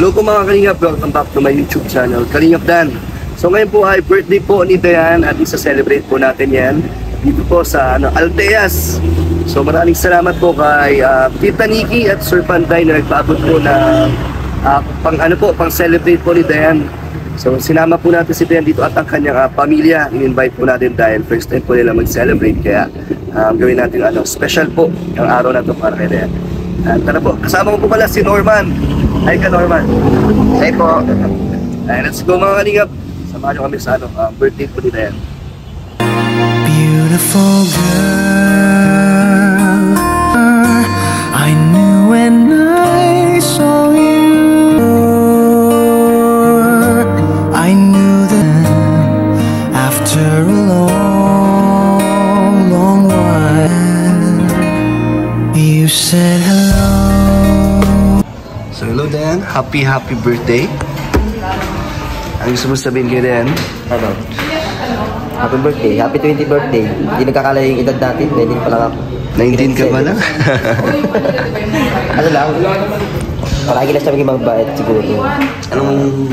Hello po mga Kalingap, welcome back to my YouTube channel, Kalingap Dan. So ngayon po ay birthday po ni Dayan at isa-celebrate po natin yan dito po sa Alteas. So maraming salamat po kay Tita Nikki at Sir Panday na nagpaabot po na pang celebrate po ni Dayan. So sinama po natin si Dayan dito at ang kanyang pamilya. In-invite po natin dahil first time po nila mag-celebrate, kaya gawin natin special po ang araw na ito para kay Dayan. Tara po, kasama ko po pala si Norman. Hi ka, Norman. Hi po. Let's go mga Kalingap. Samahan nyo kami sa birthday po ni Dayan. Beautiful girl, I knew when I saw you, I knew that after a long, long while, you said hello. So hello Dayan, happy birthday. Ang gusto mo sabihin kay Dayan? Ano? Happy birthday. Happy 20th birthday. Hindi nagkakala yung edad natin. 19 pa lang ako. 19 ka ba lang? Ano lang? Palagi na siya maging mabait siguro. Anong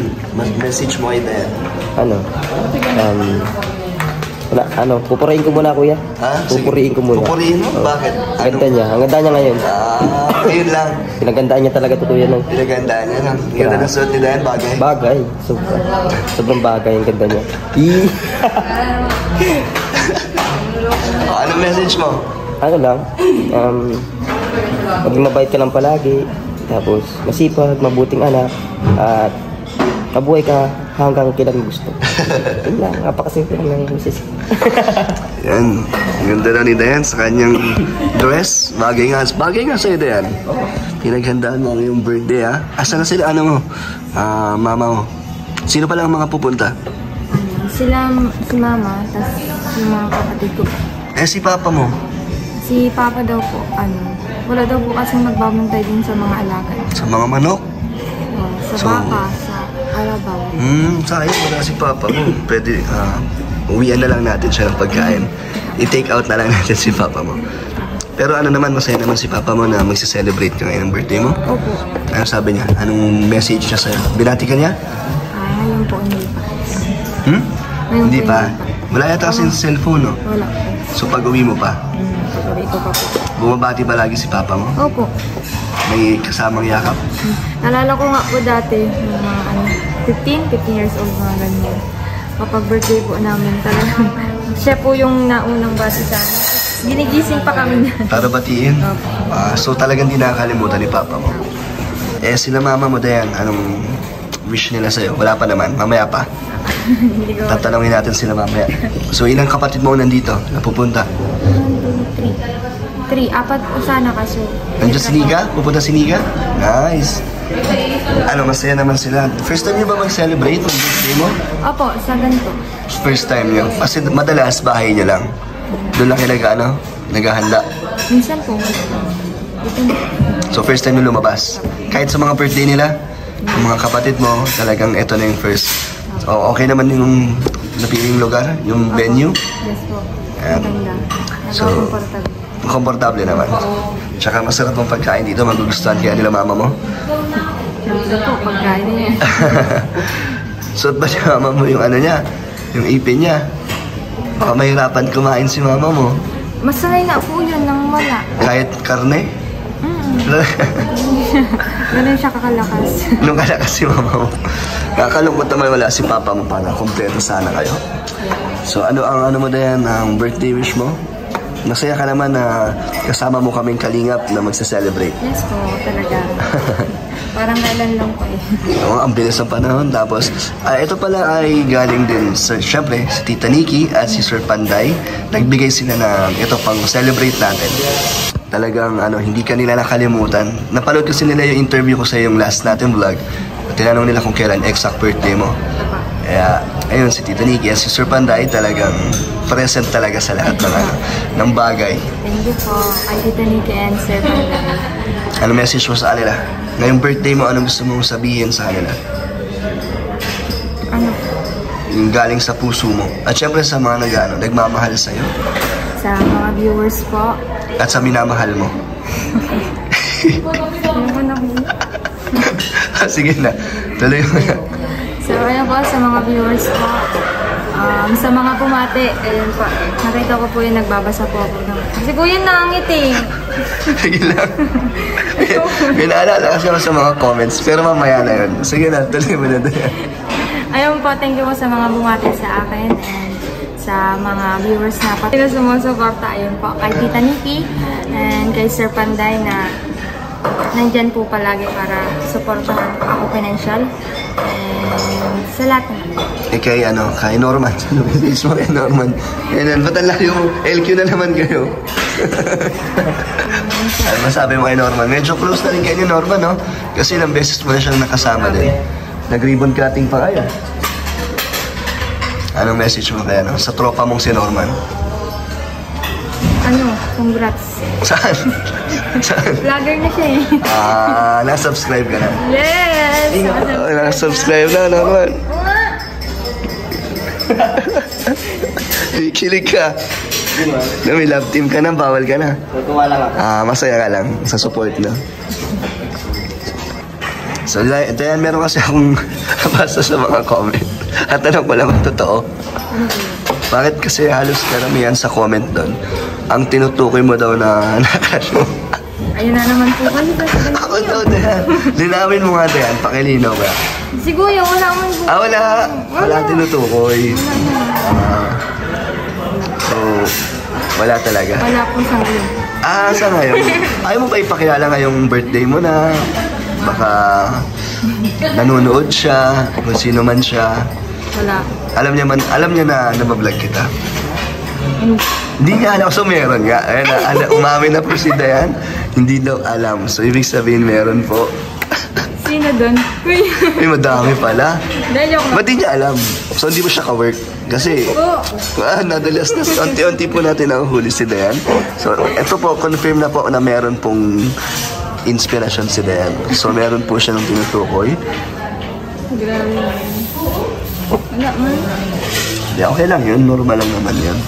message mo kay Dayan? Pupuriin ko muna, kuya. Ha? Pupuriin ko muna. Pupuriin mo? Bakit? Ang ganda niya ngayon. Ngayon lang. Pinagandaan niya talaga totoo yan. Pinagandaan niya lang. Ang ganda ng suot ni Dayan, bagay. Bagay. Sobrang bagay ang ganda niya. Anong message mo? Ano lang? Maging mabait ka lang palagi. Tapos masipag, mabuting anak. At mabuhay ka hanggang kailan gusto. Yun lang, napakasimple lang ng message. Yan, ang ganda daw ni Dayan sa kanyang dress. Bagay nga sa'yo, Dayan. Pinaghandaan mo ang iyong birthday, ha? Asa na sila, mama mo? Sino pala ang mga pupunta? Si mama, tas yung mga kapatid ko. Si papa mo? Si papa daw po, wala daw po kasing magbabantay din sa mga alaga. Sa mga manok? Sa baka, sa alabaw. Sayang, wala si papa mo. Pwede, uwian na lang natin siya ng pagkain. I-take out na lang natin si papa mo. Pero masaya naman si papa mo na magsa-celebrate ka ngayon ng birthday mo? Opo. Ano sabi niya? Anong message niya sa'yo? Binati ka niya? Ngayon po, hindi pa. Hindi pa? Wala yata kasi yung cellphone, no? Wala po. So pag-uwi mo pa? Pag-uwi ko pa po. Bumabati ba lagi si papa mo? Opo. May kasamang yakap? Nalala ko nga po dati, yung mga 15 years old, mga ganyan. Kapag birthday po namin, talagang siya po yung naunang bati sa amin. Ginigising pa kami niyan. Para batiin? Okay. So talagang di nakakalimutan ni papa mo. Sila mama mo, Dayan, anong wish nila sa'yo? Wala pa naman, mamaya pa. Hindi ko. Tatanungin natin sila mamaya. So ilang kapatid mo nandito, napupunta? 3, 4 po sana kaso. Nandiyan si Niga? Pupunta si Niga? Nice. Masaya naman sila. First time niyo ba mag-celebrate ng birthday mo? Opo, sa ganito. First time niyo? Kasi madalas bahay niyo lang. Doon lang kayo naghahanda. Minsan po. So first time niyo lumabas. Kahit sa mga birthday nila, yung mga kapatid mo, talagang ito na yung first. So okay naman yung napiling lugar, yung venue? Yes po. Ayan. Maganda. So, komportable naman. Tsaka masarap ang pagkain dito, magugustuhan kaya nila mama mo. Siyempre po, pagkain niya. Suot ba siya mama mo yung niya? Yung ipin niya? Baka mahirapan kumain si mama mo. Masanay nga po yun nang wala. Kahit karne? Ganun siya kakalakas. Nung kalakas si mama mo. Kakalungkot naman wala si papa mo para kompleto sana kayo. So ano mo Dayan, ang birthday wish mo? Masaya ka naman na kasama mo kaming Kalingap na magsa-celebrate. Yes po, talaga. Parang kailan lang po eh. Oo, ang bilis ng panahon. Tapos, ito pala ay galing din sa, syempre, si Tita Nikki at si Sir Panday. Nagbigay sila na ito pang celebrate natin. Talagang hindi ka nila nakalimutan. Napanood kasi nila yung interview ko sa yung last natin vlog. Tinanong nila kung kailan exact birthday mo. Kaya, ayun, si Tita Nikki at si Sir Panday talagang present talaga sa lahat ng bagay. Thank you po, kay Tita Nikki and Sir Panday. Ano message mo sa kanila? Ngayong birthday mo, anong gusto mong sabihin sa kanila? Yung galing sa puso mo. At syempre sa mga nagmamahal sa'yo. Sa mga viewers po. At sa minamahal mo. Sige na, tuloy mo na. So, ayun po sa mga viewers ko. Sa mga pumati, ayun po. Nakita ko po yung nagbabasa po ako. Kasi po yun nangit eh. Sige lang. May naalala kasi ako sa mga comments, pero mamaya na yun. Sige na, tuloy mo na doon. Ayun po, thank you po sa mga bumati sa akin and sa mga viewers na pati na sumusuporta. Ayun po, kay Tita Nikki and kay Sir Panday na nandyan po palagi para supportahan ako financial and sa lahat na. Kay Norman. Ano message mo kay Norman? Yan, ba't ang layo mo? LQ na naman kayo. Ano masabi mo kay Norman? Medyo close na rin kayo ni Norman, no? Kasi ilang beses mo na siyang nakasama din. Nag-ribbon cutting pa kayo. Anong message mo kaya, no? Sa tropa mong si Norman? Congrats. Saan? Saan? Vlogger na siya eh. Na-subscribe ka na? Yes! Na-subscribe na naman. Kilig ka. Na may love team ka na, bawal ka na. Natuwa lang ako. Masaya ka lang sa support na. So, Dayan, meron kasi akong basta sa mga comment. At tanong ko lang ang totoo. Bakit kasi halos karamihan sa comment doon, ang tinutukoy mo daw na nakrush mo? Ayun na naman po kayo. Ako daw, Dayan. Linawin mo nga, Dayan. Pakilinaw ka. Siguro, wala man po. Wala tinutukoy. So, wala talaga. Wala po sa ngayon. Sa ngayon? Ayaw mo ba ipakilala ngayong birthday mo na baka nanonood siya, kung sino man siya. Wala. Alam niya na nabablog kita. Hindi niya alam. So, meron nga. Ayun, umamin na po si Dayan. Hindi daw alam. So, ibig sabihin, meron po. Sino doon? May madami pala. Dahil ako. Ba't di niya alam? So, hindi mo siya ka-work. Kasi, nadalas na unti-unti po natin nahuhuli si Dayan. So, ito po, confirm na po na meron pong inspirasyon si Dayan. So, meron po siya ng tinutukoy. Grabe. Wala man. Hindi, okay lang yun. Normal lang naman yun.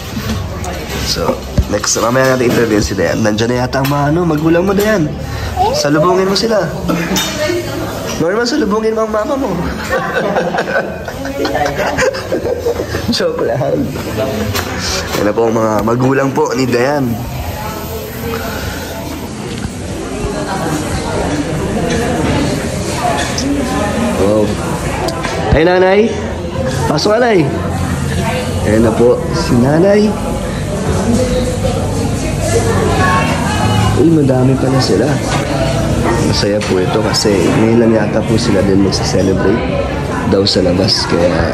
So, next, mamaya natin interview si Dayan. Nandiyan na yata ang mga magulang mo, Dayan. Salubungin mo sila. Norman, salubungin mo ang mama mo. Joke lang. Yan na po ang mga magulang po ni Dayan. Wow. Ay, nanay. Pasok ka, nay. Ayan na po si nanay. Uy, madami pala sila. Masaya po ito kasi ngayon lang yata po sila din magsa-celebrate daw sa labas. Kaya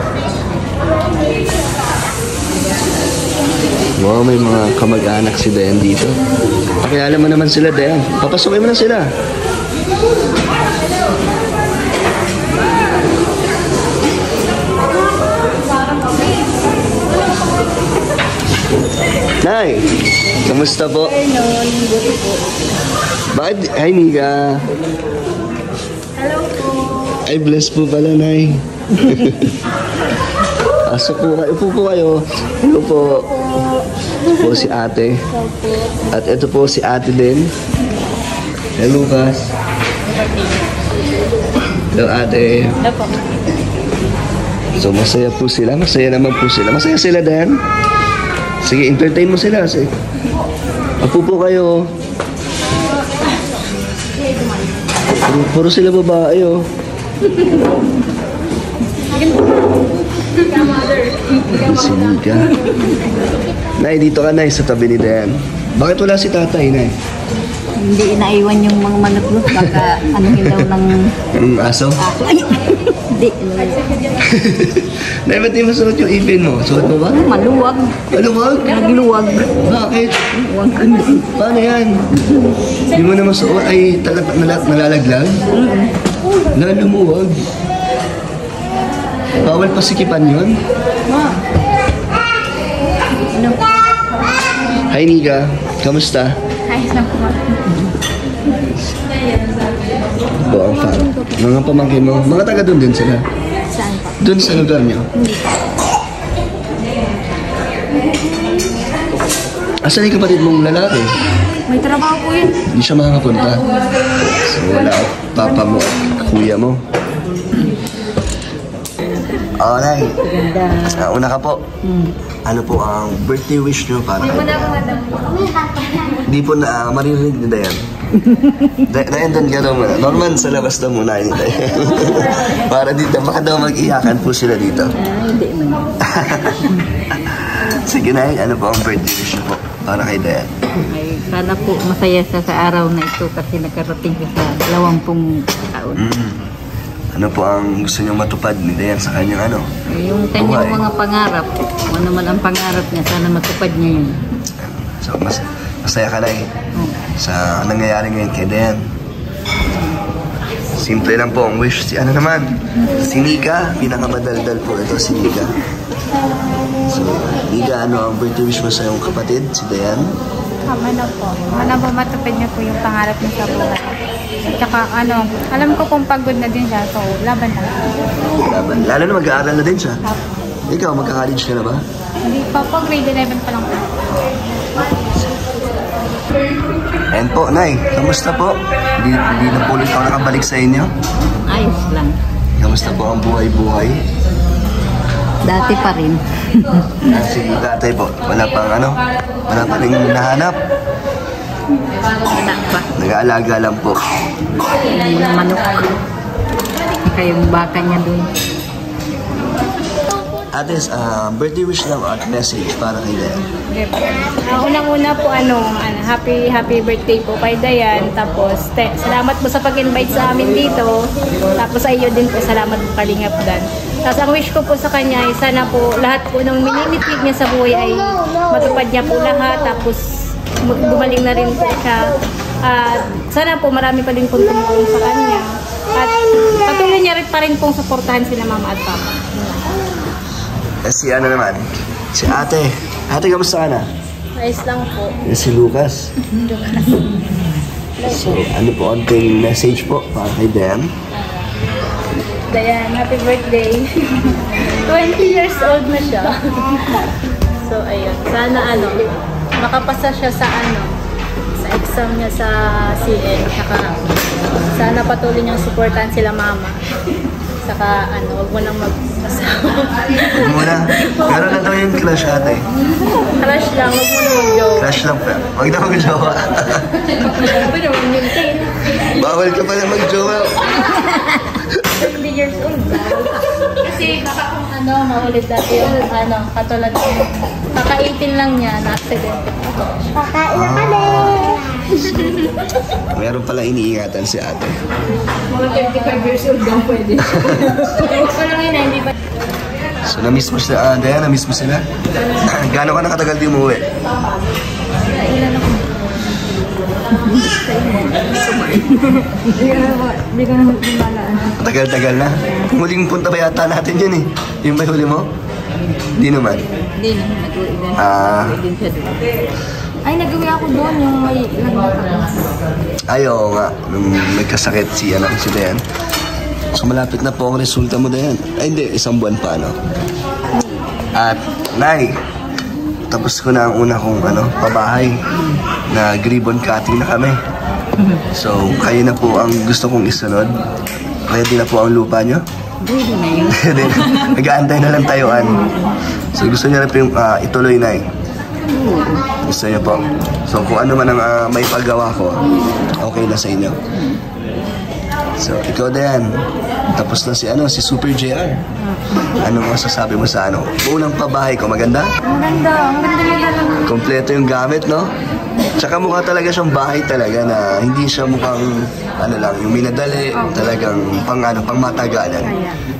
wow, may mga kamag-anak si Dayan dito. Pakilala mo naman sila, Dayan. Papasukin mo na sila. Nay, kamusta po? Bakit? Hi, Nika. Hello po. Ay, bless po pala, Nay. Asok po kayo. Upo po kayo. Hello po. Ito po si ate. At ito po si ate din. Hello, Lucas. Hello, ate. Hello po. So, masaya po sila. Masaya naman po sila. Masaya sila, Dan. Sige, entertain mo sila. Sige. Upo po kayo. Puro sila babae, oh. Si Nika. Nay, dito ka, Nay, sa tabi ni Dayan. Bakit wala si tatay, Nay? Hindi inaiwan yung mga manok-manok. Baka ano daw ng Aso? aso. Ay! Hindi. Nay, ba't di masuot yung ipin mo? Suot mo ba? Maluwag. Maluwag? Nagluwag. Bakit? Huwag ka na. Paano yan? Di mo na masuot? Ay, nalalaglag? Lumuwag. Bawal pasikipan yun? Ano? Hi, Nika. Kamusta? Hi, lang po. Po, ang fan. Mga pamangkin mo. Mga taga doon din sila. Saan po? Doon sa lugar niyo. Asan yung kapatid mong lalaki? May trabaho po yun. Hindi siya makakapunta. So, wala ako, papa mo at kuya mo. Nay. Una ka po. Ano po ang birthday wish nyo para kayo? Hindi po na maririnig ni Dayan. Dayan, doon ka daw muna. Norman, sa labas daw muna ni Dayan. Para dito, baka daw mag-iyakan po sila dito. Hindi man. Sige, Nay, ano po ang birthday wish nyo po para kay Dayan? Ay, sana po masaya siya sa araw na ito kasi nakarating siya sa 20 taon. Ano po ang gusto nyo matupad ni Dayan sa kanyang ano? Yung kanyang mga pangarap, ano man ang pangarap niya, sana matupad niya yun. So, masaya ka, Nay, sa nangyayari ngayon kay Dayan. Simple lang po ang wish. Si ano naman? Si Nika. Pinakamadaldal po ito, si Nika. So, Nika, ano ang birthday wish mo sa iyong kapatid, si Dayan? Ano po matupad niya po yung pangarap niya sa buhay. Tsaka alam ko kung pagod na din siya, so laban lang. Laban. Lalo na mag-aaral na din siya. Ikaw, magka-college ka na ba? Hindi pa po, grade 11 pa lang po. And po, Nay, kamusta po? Hindi na po ulit ako nakabalik sa inyo. Ayos lang. Kamusta po ang buhay-buhay? Dati pa rin. Si tatay po, wala pang wala pa rin nahanap. Wala pa. Nag-aalaga lang po. Yung mga manok. Saka yung baka niya dun. Ates, birthday wish lang at message para kay Dayan. Unang-una po, happy birthday po kay Dayan. Tapos, salamat po sa pag-invite sa amin dito. Tapos sa iyo din po, salamat po Kalingap Dan. Tapos ang wish ko po sa kanya ay sana po lahat po ng minimitig niya sa buhay ay matupad niya po lahat. Tapos gumaling na rin po siya. At sana po marami pa din pong tumulong sa kanya. At patuloy niya rin pa rin pong suportahan sila mama at papa. Si ano naman? Si ate. Ate, kamusta ka na? Ayos lang po. Si Lucas. So, ano po ang message po para kay Dayan? Dayan, happy birthday. 20 years old na siya. So, ayun. Sana makapasa siya sa sa exam niya sa CN. Saka, sana patuloy niyang supportan sila mama. Saka, wag mo nang mag-asawa. Huwag mo na. Meron na daw yung crush, ate. Crush lang, wag mo na mag-joke. Crush lang pa. Huwag na mag-jowa. Pwede mo maintain. Bawal ka pala mag-jowa. 20 years old daw. Kasi baka kung maulit dati yung katulad ng kaka-18 lang niya na accident. Kakain na kami! Meron pala iniingatan si ate. Mga 25 years old daw pwede. Huwag ko lang yun, hindi pa. So, na-miss mo sila, Dayan? Na-miss mo sila? Gano'n ka nakatagal di umuwi? Hindi ko naman malaan. Tagal-tagal na. Muling punta ba yata natin yun eh? Yung ba huli mo? Di naman. Hindi naman nag-uwi din. Din siya doon. Ay, nag-uwi ako doon yung may lagnat. Ayaw nga. Nung nagkasakit si Dayan. So malapit na po ang resulta mo, Dayan. Ay hindi, 1 buwan pa, At, Nay, tapos ko na ang una kong pabahay. Nag-ribbon cutting na kami. So, kayo na po ang gusto kong isunod. Ready na po ang lupa nyo? Ready na yun. Nag-aantay na lang tayuan. So, gusto nyo na po ituloy, Nay. Gusto nyo po. So, kung ano man ang may paggawa ko, okay na sa inyo. So, ikaw Dayan, tapos na si Super JR. Anong masasabi mo sa unang pabahay ko? Maganda? Ang ganda nila lang. Kompleto yung gamit, no? Tsaka mukha talaga siyang bahay talaga na hindi siya mukhang yung minadali, talagang pang matagalan.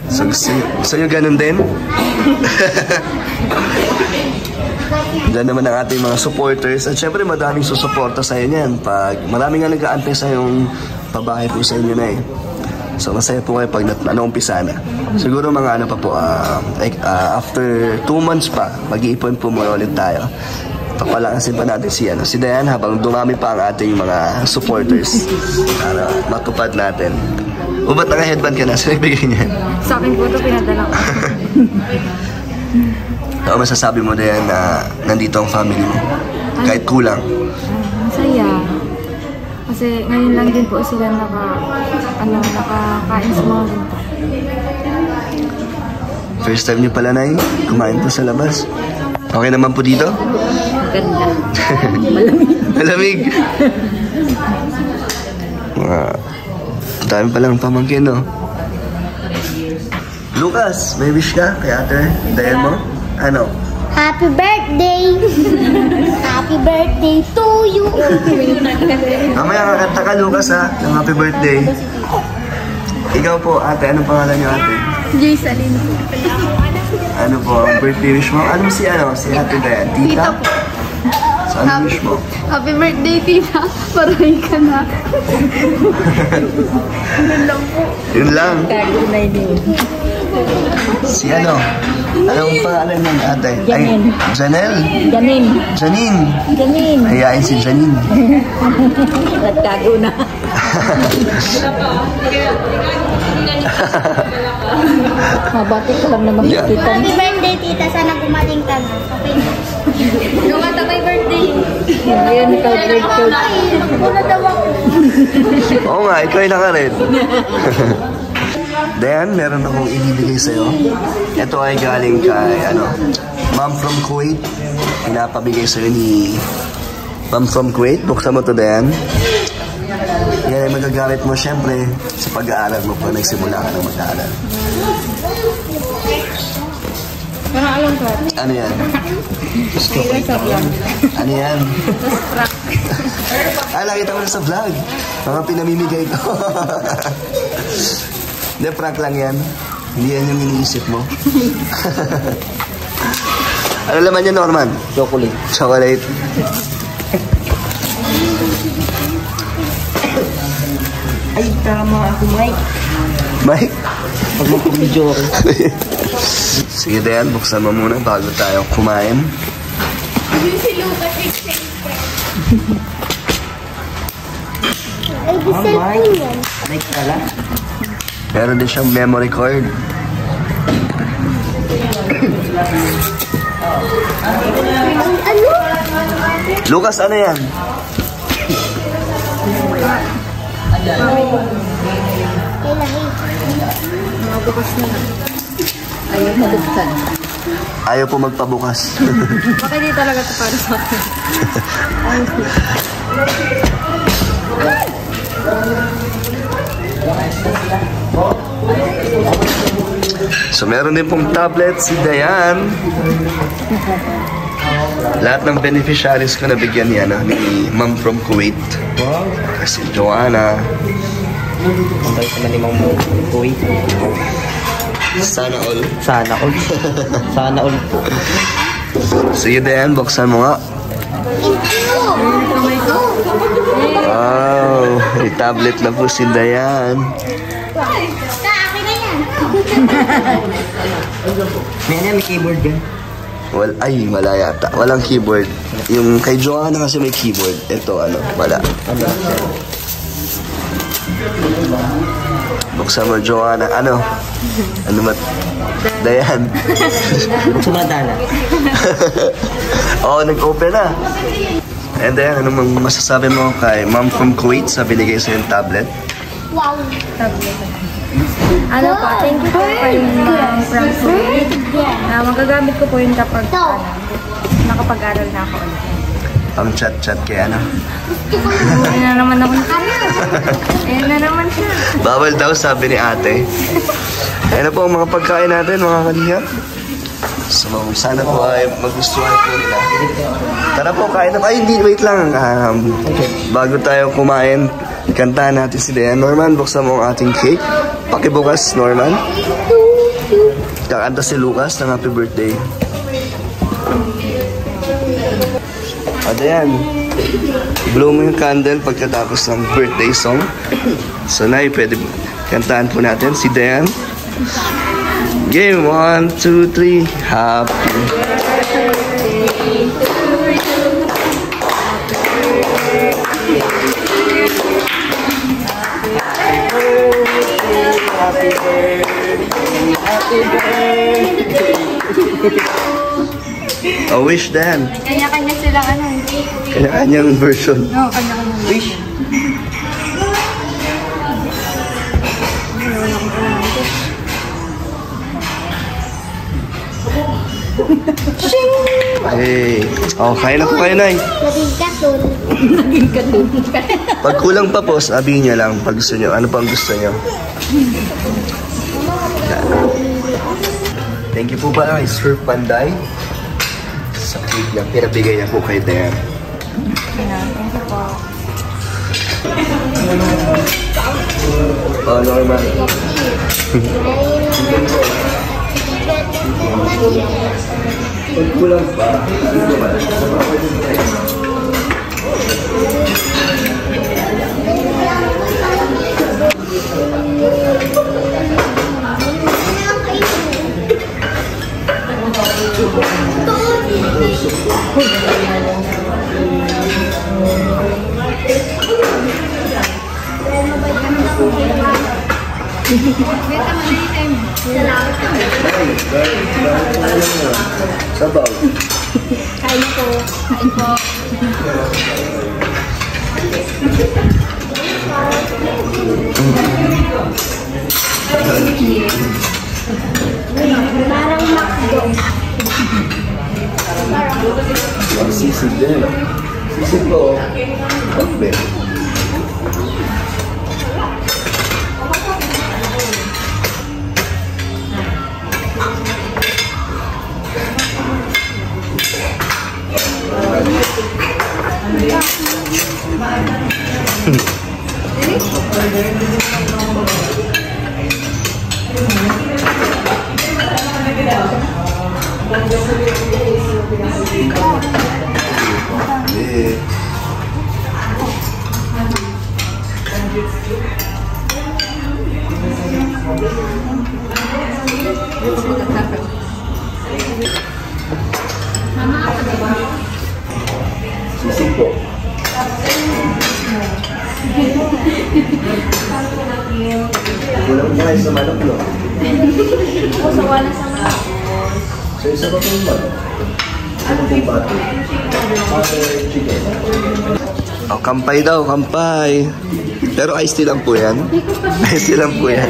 So, gusto nyo ganun din? Diyan naman ang ating mga supporters. At syempre, madaming susuporta sa'yo niyan. Pag maraming nga nag-aantay sa yung pabahay po sa inyo na eh. So, masaya po kayo pag naumpisa na. Siguro mga pa po, after 2 months pa, mag-iipon po muna ulit tayo. Papalakasin pa natin si Dayan habang dumami pa ang ating mga supporters. Para matupad natin. O ba't naka-headband ka na? Sino nagbigay niyan? Sa akin po ito pinadala ko. Ano masasabi mo din na nandito ang family mo? Kahit kulang. Masaya. Kasi ngayon lang din po sila nakakain sa mga ganito. First time niyo pala, Nay, kumain po sa labas. Okay naman po dito? Ganda. Malamig. Dami palang pamangkin, no? Lucas, may wish ka kay ate Dayan mo? Ano? Happy birthday! Happy birthday to you! Mamaya kakanta ka, Lucas, ha? Ng happy birthday. Ikaw po, ate. Anong pangalan niyo, ate? Jaysalyn po. Ano po, ang birthday wish mo? Ano si ate Dayan? Tita? So, ano wish mo? Happy birthday, tita. Paray ka na. Yun lang. Tago na yun. Si ano? Anong pangalan ng ate? Janine. Ay, Janelle? Janine. Janine. Hayain si Janine. Nagtago na. Mabati ka lang naman Yeah. kita. Happy birthday, tita. Sana gumaling ka. Okay. Yung ata may birthday. Ngayon, ikaw grade 2. Wala daw ako. Oo nga, ikaw ay nakared. Dayan, meron akong ibibigay sa'yo. Ito ay galing kay, Mom from Kuwait. Pinapabigay sa'yo ni Mom from Kuwait. Buksan mo to, Dayan. Yan ay magagamit mo, syempre, sa pag-aaral mo pag nagsimula ka ng mag-aaral. Parang alam ka. Ano yan? Ano yan? Nakita ko na sa vlog. Mga pinamimigay ko. Hindi, prank lang yan. Hindi yan yung iniisip mo. Ano laman yan, Norman? Chocolate. Chocolate. Ay, tama ako, Mike. Mike? Pag mag-video ako. Sige, Dayan, buksan mo muna bago tayo kumain. Ay, di cellphone yan. Mike pala. Meron din siyang memory card. Ano? Lucas, ano yan? Kay Lahi. Ayaw mabuksan. Ayaw po magpabukas. Baka hindi talaga ito para sa akin. So, meron din pong tablet si Dayan. Lahat ng beneficiaries ko nabigyan niya ni Mom from Kuwait. Kasi Joanna. Ang balik naman ni Mang Kuwait. Sana all. Sana all. Sana all po. Sige, Dayan, buksan mo nga. Wow, may tablet na po si Dayan. Ka, akin na yan. May keyboard yan. Ay, wala yata. Walang keyboard. Yung kay Joanna kasi may keyboard. Ito, wala. Buksan mo, Joanna. Ano ba? Dayan. Buksan mo na Dana. Oo, nag-open na. And then, ano masasabi mo kay Mom from Kuwait sa binigay sa yung tablet? Wow. Ano po, thank you po kay Ma'am from Kuwait. Magagamit ko po yun kapag nakapag-aral na ako ulit. Pang chat-chat kay Ayan na naman ako Ayan na naman siya. Bawal daw, sabi ni ate. Ayan na po ang mga pagkain natin, mga kalingap. So, sana po ay magustuhan po nila. Tara po, kain na. Ay, hindi, wait lang. Bago tayo kumain, kantahan natin si Dayan. Norman, buksan mo ang ating cake. Pakibukas, Norman. Kakanta si Lucas ng happy birthday. Dayan, blow mo yung candle pagkatapos ng birthday song. So, Nay, pwede kantahan po natin si Dayan. Game 1, 2, 3. Happy birthday. Happy birthday. Happy birthday. Oh, wish Dan. Kanya-kanya silang ano. Kanya-kanyang version. No, kanya-kanya. Wish. Hey. Oh, kaya na po kayo, Nay. Naging katun. Pag kulang pa po, sabihin niyo lang pag gusto niyo. Ano pa ang gusto niyo? Thank you po ba kay Sir Panday sa cake na pinabigay niya po kay Dayan. Thank you po. Oh, normal. Pag kulang pa, ano naman? Sabaw. Kain po. Kain po. Parang makdo. Sisig din. Sisig po. Bakbe. Sisig po. Kulang na kayo sa manok, no? So, wala sa mga. So, isa pa po yung manok. Ano po ba ito? Chicken. Oh, kampay daw, kampay. Pero ice tea lang po yan. Ice tea lang po yan.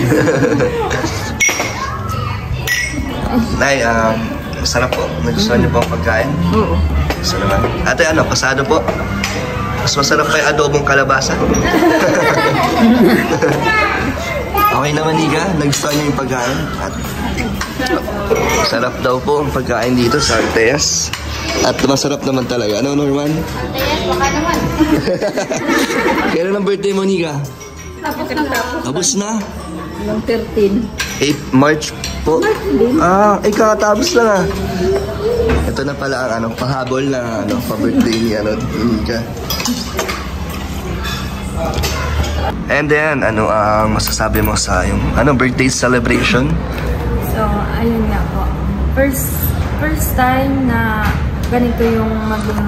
Nay, masarap po. Nagustuhan niyo po ang pagkain? Oo. Gusto naman. Ate, ano, pasado po? Mas masarap kay adobong kalabasa? Okay naman, Niga. Nagustuhan niyo yung pagkain? At sarap daw po ang pagkain dito sa Alteas. At masarap naman talaga. Ano, Norman? Alteas, baka naman. Kailan ang birthday mo, Niga? Tapos na? Noong 13. 8 March po? Kakatapos lang ah. Ito na pala ang pahabol na pa-birthday ni Niga. And then, ano ang masasabi mo sa yung birthday celebration? So, ayun nga po. First time na ganito yung maging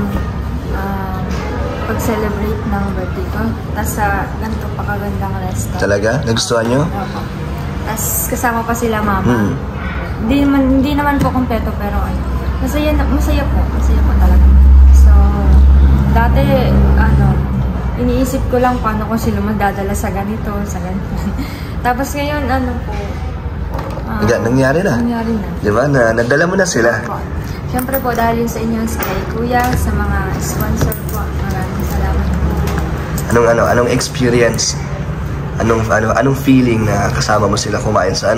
pag-celebrate ng birthday ko. Tapos sa ganito pa kagandang restaurant. Talaga? Nagustuhan nyo? Opo. Tapos kasama pa sila mama. Hindi naman po kompleto pero masaya po talaga. So, dati iniisip ko lang paano ko sila magdadala sa ganito. Tapos ngayon po Nangyari na. nangyari na. Diba? Nadala mo na sila. Po. Siyempre po dahil sa inyo, sa kay Kuya, sa mga sponsor po, maraming salamat po. Anong experience? Anong feeling na kasama mo sila kumain sa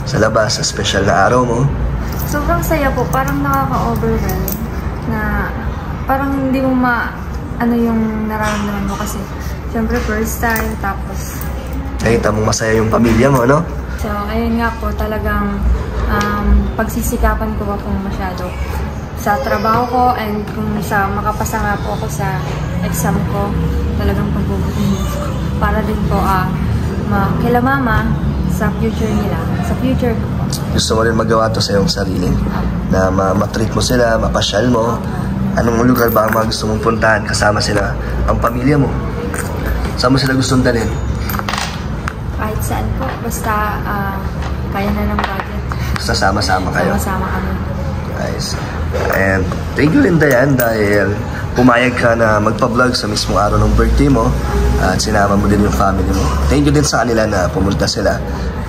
sa labas, sa special na araw mo? Sobrang saya po, parang nakaka-overwhelm na parang hindi mo yung nararamdaman mo kasi siyempre first time, tapos Nakita mong masaya yung pamilya mo, no? so ayun nga po talagang pagsisikapan ko po masyado sa trabaho ko and kung sa makapasa nga po ako sa exam ko, talagang pagbubutin para din po kila mama sa future nila, sa future ko po. Gusto mo rin magawa to sa iyong sarili? Na ma-treat mo sila, mapasyal mo? Anong lugar ba ang mga gusto mong puntahan kasama sila, ang pamilya mo? Saan mo sila gustong dalhin? Kahit saan po, basta kaya na ng budget. Basta sama-sama kayo? Sama-sama kami. Nice. And thank you rin, Dayan, dahil pumayag ka na magpa-vlog sa mismong araw ng birthday mo at sinama mo din yung family mo. Thank you din sa kanila na pumunta sila.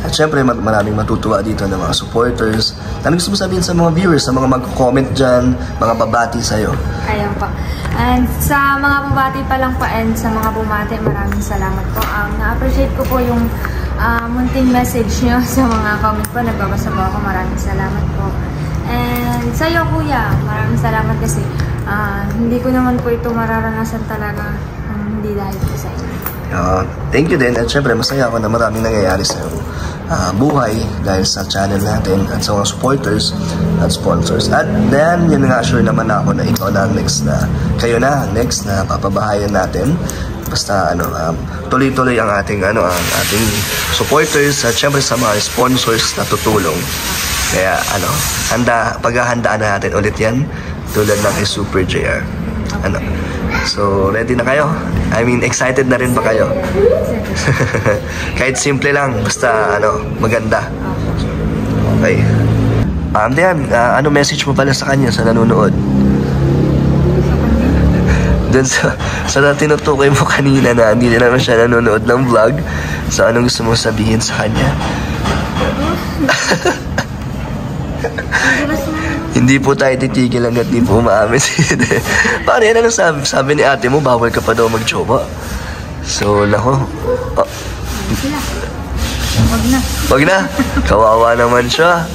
At syempre, maraming matutuwa dito ng mga supporters. Ano gusto mo sabihin sa mga viewers, sa mga mag-comment dyan, mga babati sa'yo? Ayan po. And sa mga bumati pa lang po and sa mga bumati, maraming salamat po. Na-appreciate ko po yung munting message nyo sa mga comment po. Nagbabasa po ako. Maraming salamat po. And sa'yo, kuya, maraming salamat kasi hindi ko naman po ito mararanasan talaga hindi dahil po sa inyo. Thank you din. At syempre, masaya ako na maraming nangyayari sa buhay dahil sa channel natin at sa mga supporters at sponsors. At then, yun nga, sure naman ako na ikaw na next na, kayo na next na papabahayan natin. Basta tuloy-tuloy ang ating ang ating supporters at syempre sa mga sponsors na tutulong. Kaya paghahandaan na natin ulit yan tulad ng kay Super JR. So, ready na kayo? I mean, excited na rin ba kayo? Kahit simple lang, basta maganda. Okay. Dayan, ano message mo pala sa kanya sa nanonood? Doon sa tinutukoy mo kanina na hindi na naman siya nanonood ng vlog. So, anong gusto mo sabihin sa kanya? Hindi po tayo titigil hanggat di po umaamin. Paano yan? Anong sabi ni ate mo? Bawal ka pa daw mag-jowa. So, nako. Wag na. Kawawa naman siya.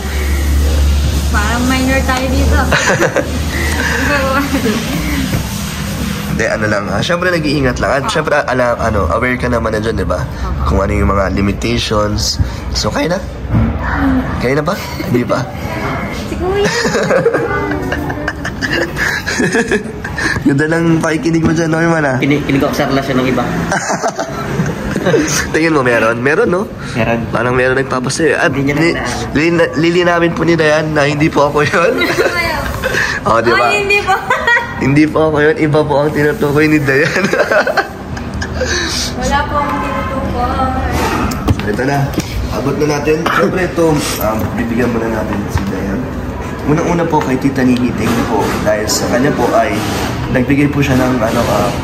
Parang minor tayo dito. Hindi, syempre nag-iingat lang. At syempre, aware ka naman na dyan, di ba? Kung ano yung mga limitations. So, kaya na? Kaya na ba? Hindi ba? Ganda lang pakikinig mo dyan, Norman, Kinig ako sa relasyon ng iba. Tingin mo, meron? Meron, no? Meron. Parang meron nagpapasayo. At Hindi niya lilinawin po ni Dayan na hindi po ako yun. Di ba? Hindi po. Hindi po ako yun. Iba po ang tinutukoy ni Dayan. Wala po akong tinutukoy. Ito na. Abot na natin. Siyempre ito, bibigyan muna natin si Dayan. Unang-una po kay Tita Nikki, thank you po. Dahil sa kanya po ay nagbigay po siya ng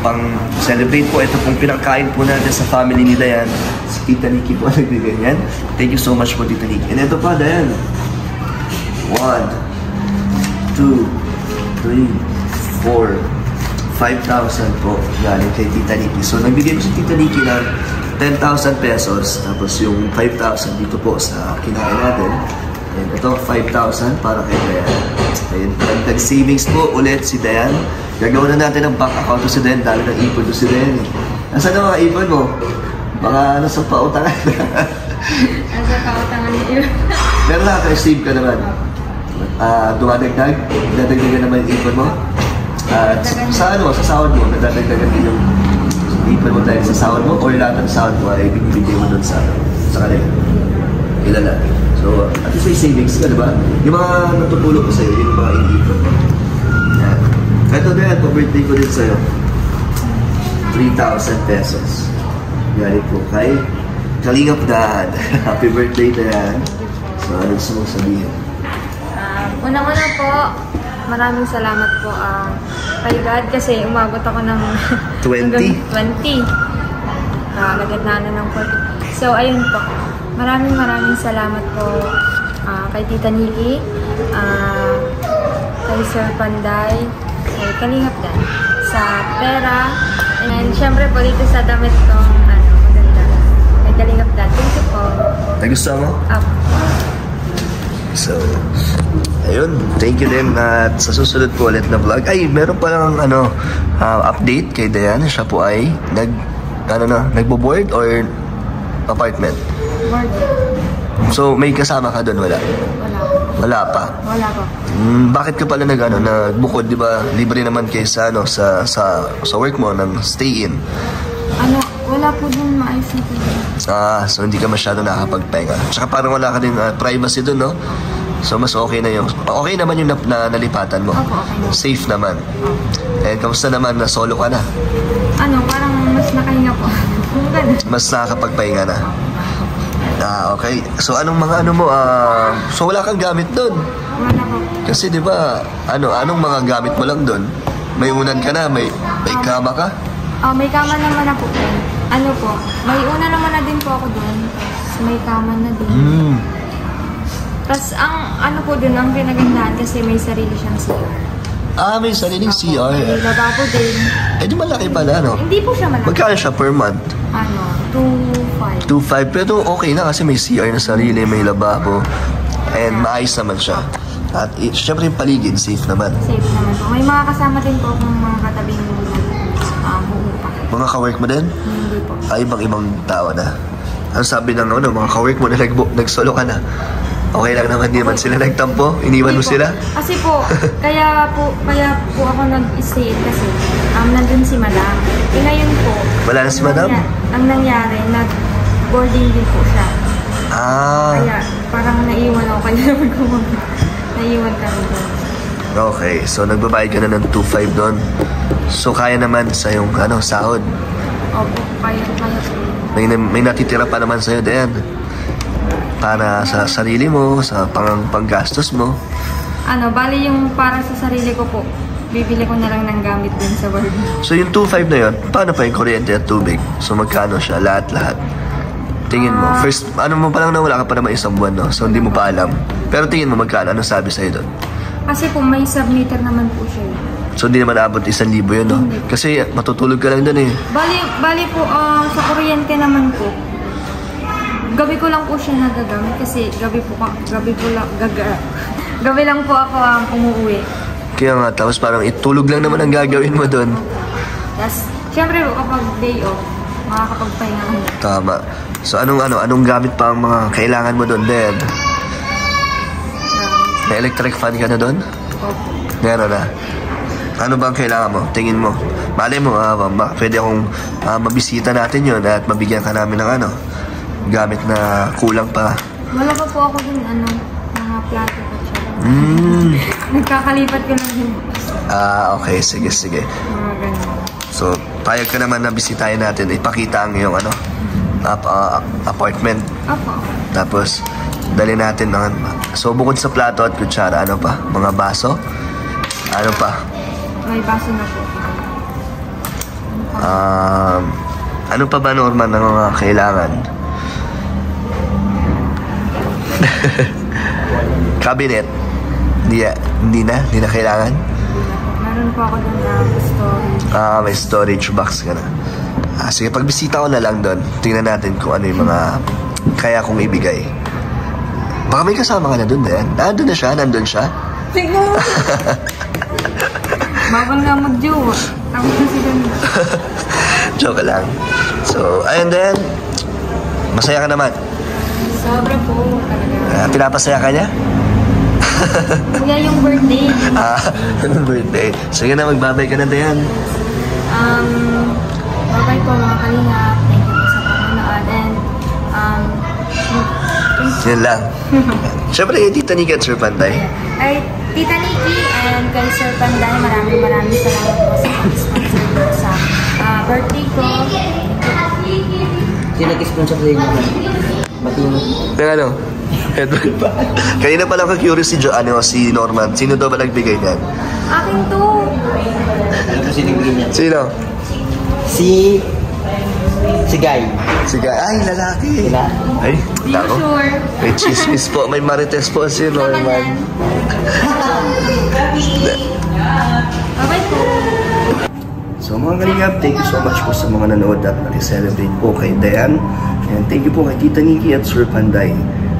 pang-celebrate po. Ito pong pinangkain po natin sa family ni Dayan. Si Tita Nikki po nagbigay niyan. Thank you so much po, Tita Nikki. And ito pa, Dayan. 1, 2, 3, 4, 5,000 po galing kay Tita Nikki. So, nagbigay po si Tita Nikki ng 10,000 pesos. Tapos yung 5,000 dito po sa kinain natin. And ito, 5,000 para kay Dayan. Ayun, nag-savings po ulit si Dayan. Gagawa na natin ng bank account to si Dayan. Dahil ng ipon to si Dayan. Nasaan na mga ipon mo? Baka sa pautangan. Nasa pautangan niyo. Pero nakaka-save ka naman. Dumadagdag? Dadagdagan naman yung ipon mo? At sa sahod mo, nadadagdagan din yung ipon mo dahil sa sahod mo or lahat ng sahod mo ay bibigay mo doon sa kanila. Ilala. So, at least may savings ka, diba? Yung mga natutulog ko sa'yo, yung mga iniipon mo. Yan. Ito na yan, pa-birthday ko din sa'yo. 3,000 pesos. Galing po kay Kalingap Dad. Happy birthday na yan. So, ano gusto mong sabihin? Unang-una po, maraming salamat po kay God kasi umabot ako ng 20? 20. Lagad na ng 40. So, ayun po. Maraming salamat po kay Tita Nikki, kay Sir Panday, kay Kalingap Dan, sa pera, and syempre po dito sa damit kong maganda. Kay Kalingap Dan. Thank you po. Nagustuhan mo? So, ayun. Thank you din. At sa susunod po ulit na vlog. Ay, meron pa lang update kay Dayan. Siya po ay nagbo-board or apartment? Board. So, may kasama ka doon? Wala? Wala pa? Wala po. Bakit ka pala nagbukod? Di ba libre naman kayo sa work mo ng stay-in? Wala po dun maayos na po. So hindi ka masyado nakakapagpahinga. Tsaka parang wala ka din privacy dun, no? So mas okay na yung... Okay naman yung nalipatan mo. Opo, okay. Safe naman. And kamusta naman na solo ka na? Parang mas nakahinga po. Mas nakakapagpahinga na. Okay. So anong mga so wala kang gamit doon? Wala po. Kasi di ba, anong mga gamit mo lang doon? May unan ka na, may kama ka? May kama naman na po. Ano po, may una naman na din po ako doon. May kama na din. Tapos ang po doon, ang pinagandahan kasi may sarili siyang CR. May sariling CR. May lababo din. Di malaki pala, no? Hindi po siya malaki. Magkano siya per month? 2.5. 2.5, pero okay na kasi may CR na sarili, may lababo. And maayos naman siya. At syempre yung paligid, safe naman. Safe naman po. May mga kasama din po akong mga katabing buupa. Mga ka-work mo din? Hindi po. Ibang-ibang tao na. Ano sabi ng mga ka-work mo na nag-solo ka na? Okay lang naman, hindi naman sila nagtampo? Iniwan mo sila? Kasi po, kaya po ako nag-stay kasi nandun si Madam. Ngayon po, wala na si Madam? Ang nangyari, nag-boarding din po siya. Kaya parang naiwan ako kaya naiwan kami doon. Okay, so nagbabayad ka na ng 2.5 doon. So kaya naman sa yung sahod? Opo, kaya po. May natitira pa naman sa'yo, Dayan. Para sa sarili mo, sa panggastos mo. Bali yung para sa sarili ko po, bibili ko na lang ng gamit din sa work. So yung 2.5 na yun, paano pa yung kuryente at tubig? So magkano siya? Lahat-lahat. Tingin mo. First, mo pa lang na wala ka pa naman isang buwan, no? So hindi mo pa alam. Pero tingin mo magkano? Ano sabi sa'yo doon? Kasi po may submeter naman po siya. So hindi naman abot 1,000 yun, no? Hindi. Kasi matutulog ka lang doon eh. Bali po, sa kuryente naman po, gabi ko lang po siya nagagamit kasi gabi lang po ako umuwi. Kaya nga, tapos parang itulog lang naman ang gagawin mo doon. Tapos, syempre kapag day off, makakapagpahinga ko. Tama. So anong gamit pa ang mga kailangan mo doon, Dad? May electric fan ka na doon? Opo. Meron na. Ano bang kailangan mo? Tingin mo. Malay mo, pwede akong mabisita natin yon at mabigyan ka namin ng gamit na kulang pa. Wala pa po ako din, mga plato at siya. Nagkakalipat ko lang din. Okay. Sige. Mga ganun. So, payag ka naman na bisitahin natin. Ipakita ang iyong apartment. Opo. Tapos, dali natin so, bukod sa plato at kutsara, ano pa? Mga baso? Ano pa? May baso na po. Ano pa ba, Norman, ang mga kailangan? Cabinet. Hindi na kailangan? Meron po ako doon na storage. May storage box ka na. Sige, pagbisita ko na lang doon. Tingnan natin kung ano yung mga kaya kong ibigay. Baka may kasama ka na doon, Dayan. Nandun siya? Tignan mo! Bawal nga mag-jowa. Tapos na si Ganda. Joke lang. So, ayun din. Masaya ka naman. Sobra po talaga. Pinapasaya ka niya? Kuya, yung birthday. Birthday. Sige na, magbabay ka na, Dayan. Babay po mga kalingap. Thank you po sa panonood. And, Yan lang. Siyempre, kay Tita Nikki at Sir Panday. Ay, Tita Nikki and kay Sir Panday, maraming salamat po sa sponsor po sa birthday ko. Sino nag-sponsor sa inyo? Yung Edward pa. Kanina pala ka-curious si Norman. Sino daw ba nagbigay niyan? Akin to. Sino? Si Guy. Si Guy. Ay, lalaki. Sila? Ay, Be you sure? may chismis po. May marites po si Norman. Babay po. So mga kalingap, thank you so much po sa mga nanood at nag-celebrate po kay Dayan. And thank you po kay Tita Nikki at Sir Panday.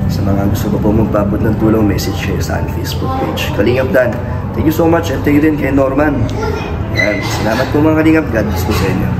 Sa mga gusto ko po magpapot ng tulong, message share sa aking Facebook page. Kalingap Dan, thank you so much. At thank you din kay Norman. Yan, salamat po mga kalingap. God bless po sa inyo.